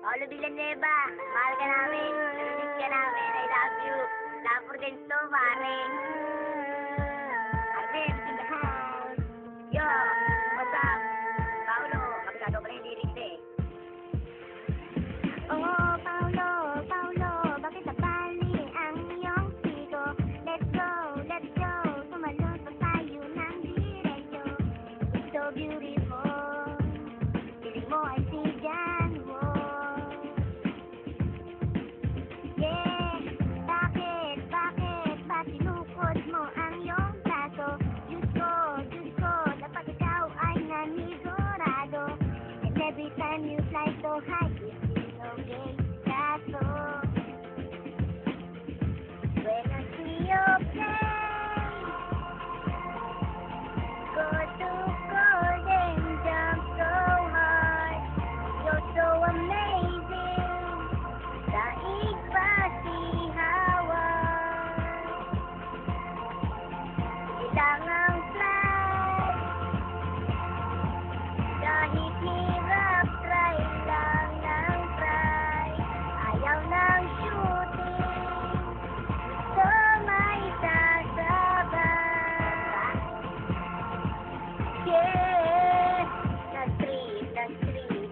Paolo Villanueva, mahal ka namin, miss ka namin, I love you. Love for dance to, pare. Arvin, in the house. Yo, what's up? Paolo, kabisado pa yung lyrics eh. Oh, Paulo, Paulo, bakit napali ang iyong siko? Let's go, tumalon pa tayo ng diretso. It's so beautiful, piling mo ay sigan mo. Yeah, bakit ba sinukod mo ang iyong braso? Diyos ko, dapat ikaw ay nanigurado. And every time you fly so high, okay, kaso when I see your plane go to cold and jump so hard, you're so amazing. Daig pasihawan, ilang ang flight, kahit hirap, try lang ng try. Ayaw ng shooting, so may sasabay. Yeah, nag-trip,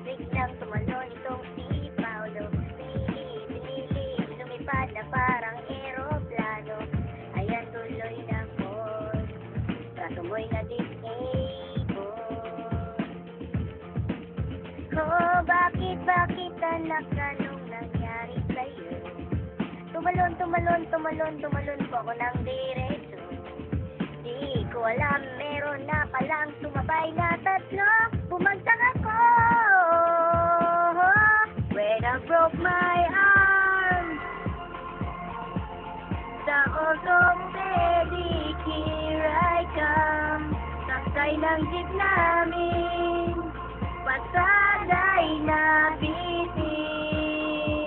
biglang tumalon itong si Paolo. Pinili, lumipad na parang eroplano. Ayan tuloy na course, kaso mo'y na-disable. Oh, bakit anak, anong nangyari sa'yo? Tumalon po ako ng diretso. Di ko alam, meron na palang sumabay na tatlo. Bumagsak ako when I broke my arm. Sa orthopedic, here I come. Sakay ng jeep namin, pasaday na bitin.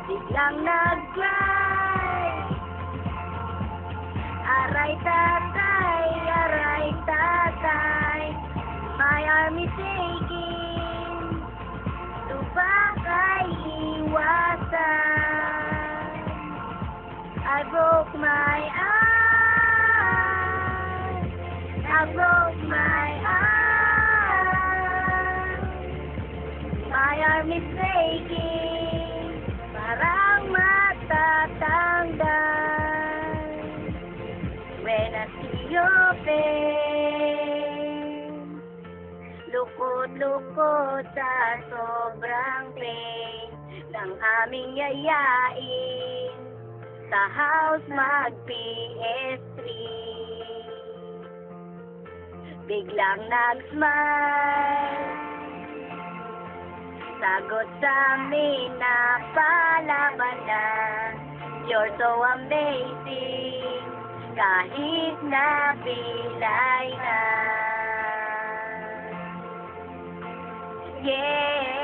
Biglang nag-cry, aray tatay, my arm is aching. Tupak ay iwasan, I broke my arm, my arm is breaking, parang matatanggal. When I see your face, lukot sa sobrang pain ng aming yayain, sa house mag-PS3. Biglang nag-smile, sagot sa amin na palaban na. You're so amazing, kahit na pilay na. Yeah.